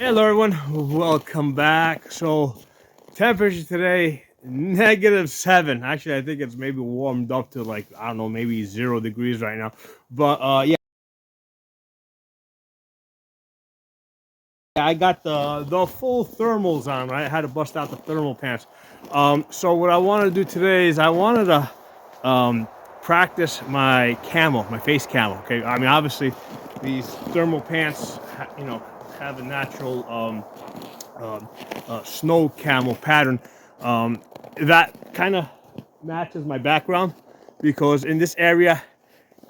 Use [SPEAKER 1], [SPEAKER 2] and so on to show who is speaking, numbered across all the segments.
[SPEAKER 1] Hello everyone, welcome back. So temperature today, -7. Actually, I think it's maybe warmed up to like, I don't know, maybe 0 degrees right now. But yeah, I got the full thermals on, right? I had to bust out the thermal pants. So what I want to do today is I wanted to practice my camo, my face camo. Okay, I mean obviously these thermal pants, have a natural snow camel pattern. That kind of matches my background because in this area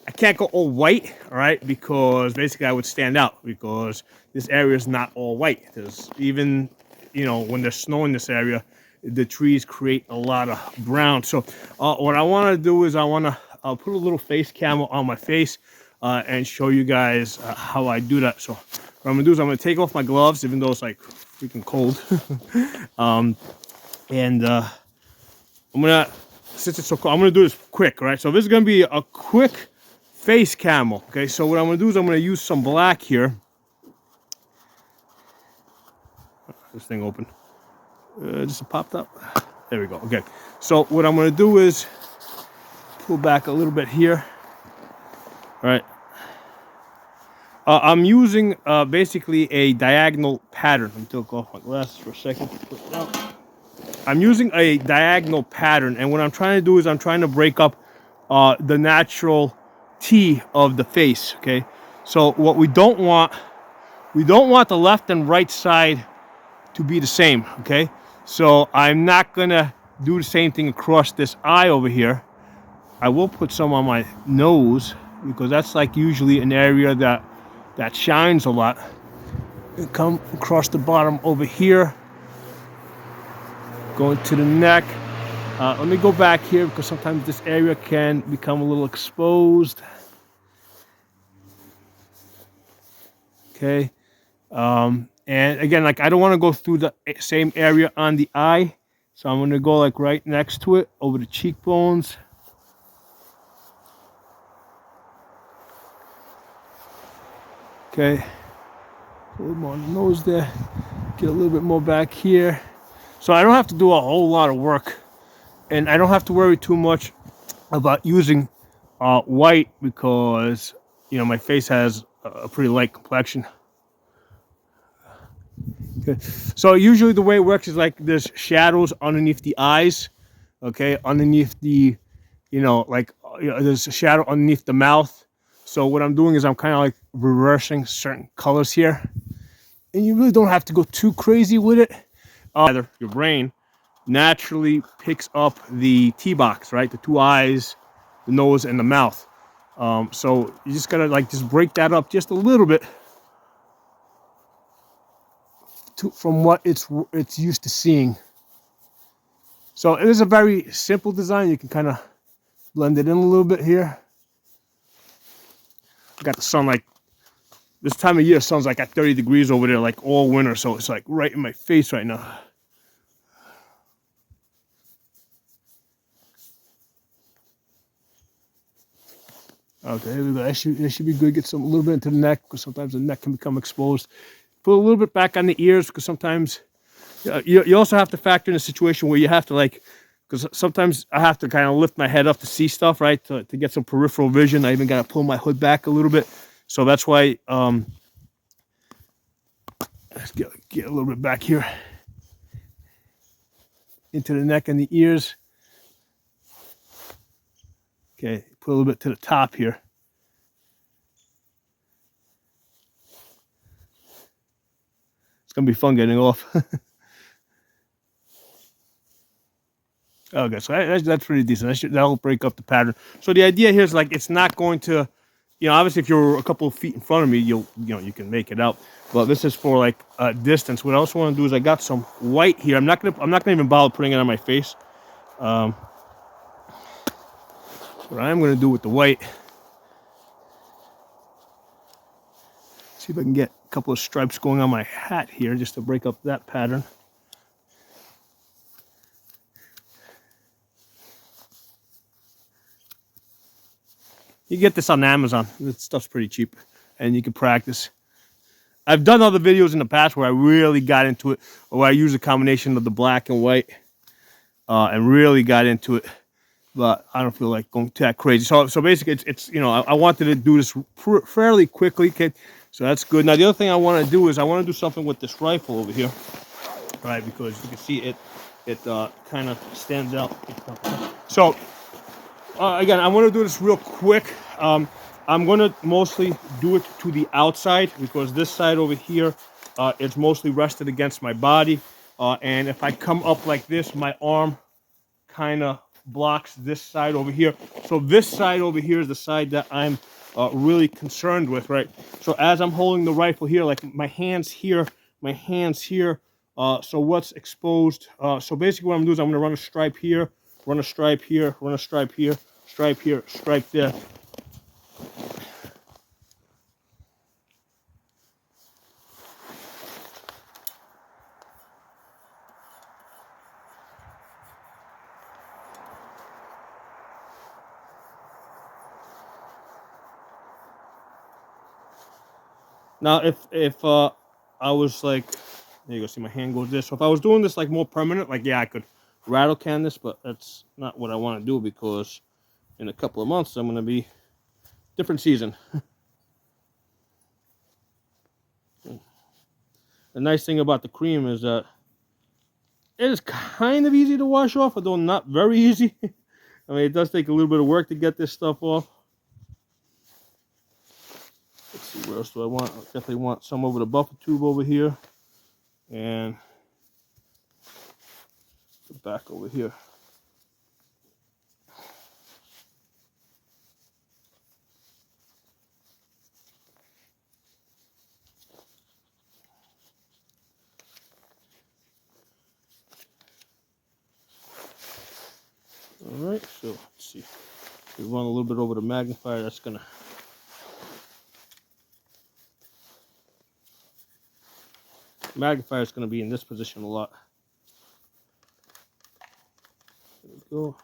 [SPEAKER 1] I can't go all white, all right? Because basically I would stand out because this area is not all white. There's even, when there's snow in this area, the trees create a lot of brown. So what I want to do is I want to put a little face camo on my face and show you guys how I do that. So what I'm gonna do is I'm gonna take off my gloves, even though it's like freaking cold. And I'm gonna, since it's so cold, I'm gonna do this quick, right? So this is gonna be a quick face camo. Okay, so what I'm gonna do is I'm gonna use some black here. This thing open. Just popped up. There we go. Okay, so what I'm gonna do is pull back a little bit here. All right. I'm using basically a diagonal pattern. I'm gonna take off my glasses for a second. I'm using a diagonal pattern, and what I'm trying to do is I'm trying to break up the natural T of the face. Okay, so what we don't want the left and right side to be the same. Okay, so I'm not gonna do the same thing across this eye over here. I will put some on my nose because that's like usually an area that shines a lot. And come across the bottom over here, going to the neck. Let me go back here because sometimes this area can become a little exposed. Okay. And again, like I don't want to go through the same area on the eye. So I'm going to go like right next to it, over the cheekbones. Okay. A little more on the nose there. Get a little bit more back here. So I don't have to do a whole lot of work. And I don't have to worry too much about using white because, my face has a pretty light complexion. Okay. So usually the way it works is like there's shadows underneath the eyes, okay, underneath the, there's a shadow underneath the mouth. So what I'm doing is I'm kind of like reversing certain colors here, and you really don't have to go too crazy with it. Either your brain naturally picks up the T-box, right, the two eyes, the nose, and the mouth. So you just gotta like just break that up just a little bit. From what it's used to seeing. So it is a very simple design. You can kind of blend it in a little bit here. I got the sun like this time of year. Sun's like at 30 degrees over there, like all winter. So it's like right in my face right now. Okay, here we go. That should be good. Get a little bit into the neck because sometimes the neck can become exposed. Put a little bit back on the ears because sometimes you also have to factor in a situation where you have to like, because sometimes I have to kind of lift my head up to see stuff, right? To get some peripheral vision. I even got to pull my hood back a little bit. So that's why, let's get a little bit back here into the neck and the ears. Okay, put a little bit to the top here. It's going to be fun getting off. Okay, so that's pretty decent. That'll break up the pattern. So the idea here is like it's not going to, obviously if you're a couple of feet in front of me, you can make it out. But this is for like distance. What I also want to do is I got some white here. I'm not gonna even bother putting it on my face. What I am gonna do with the white, see if I can get a couple of stripes going on my hat here just to break up that pattern. You get this on Amazon. This stuff's pretty cheap, and you can practice. I've done other videos in the past where I really got into it, or where I use a combination of the black and white, and really got into it. But I don't feel like going that crazy. So basically, it's you know, I wanted to do this fairly quickly. Okay, so that's good. Now the other thing I want to do is I want to do something with this rifle over here, right? Because you can see it kind of stands out. So again, I want to do this real quick. I'm going to mostly do it to the outside because this side over here is mostly rested against my body. And if I come up like this, my arm kind of blocks this side over here. So this side over here is the side that I'm really concerned with, right? So as I'm holding the rifle here, like my hands here, so what's exposed? So basically what I'm doing is I'm going to run a stripe here, run a stripe here, run a stripe here, stripe here, stripe there. Now, if I was like, there you go, see my hand goes this. So if I was doing this like more permanent, like yeah, I could rattle can this, but that's not what I want to do because in a couple of months I'm going to be different season. The nice thing about the cream is that it is kind of easy to wash off, although not very easy. I mean, it does take a little bit of work to get this stuff off. Let's see, what else do I want? I definitely want some over the buffer tube over here. And the back over here. All right, so let's see. We run a little bit over the magnifier. That's gonna. Magnifier is gonna be in this position a lot. There we go.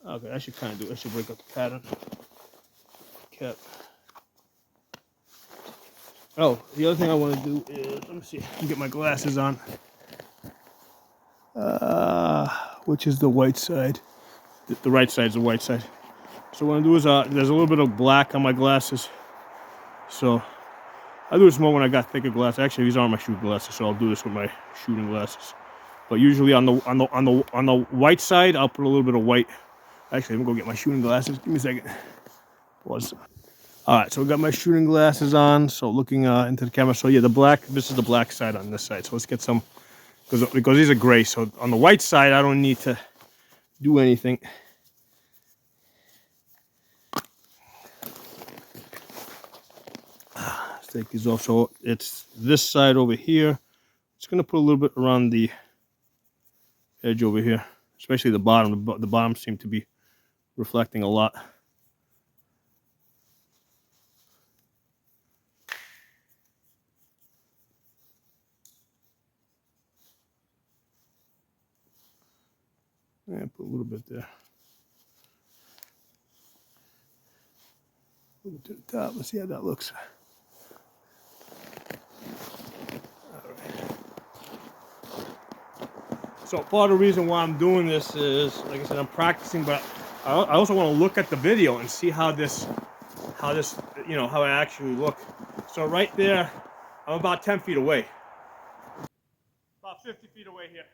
[SPEAKER 1] Okay, I should kind of do. I should break up the pattern. Cap. Oh, the other thing I want to do is let me see. Let me get my glasses on. Which is the white side? The right side is the white side. So what I do is there's a little bit of black on my glasses. So I do this more when I got thicker glasses. Actually, these aren't my shooting glasses, so I'll do this with my shooting glasses. But usually on the white side, I'll put a little bit of white. Actually, I'm gonna go get my shooting glasses. Give me a second. Pause. All right, so we got my shooting glasses on. So looking into the camera. So yeah, the black. This is the black side on this side. So let's get some because these are gray. So on the white side, I don't need to do anything. Let's take these off. So it's this side over here. It's gonna put a little bit around the edge over here, especially the bottom. The bottom seem to be reflecting a lot. Yeah, put a little bit there. A little bit to the top. Let's see how that looks. All right. So part of the reason why I'm doing this is, like I said, I'm practicing, but I also want to look at the video and see how this, you know, how I actually look. So right there, I'm about 10 feet away. About 50 feet away here.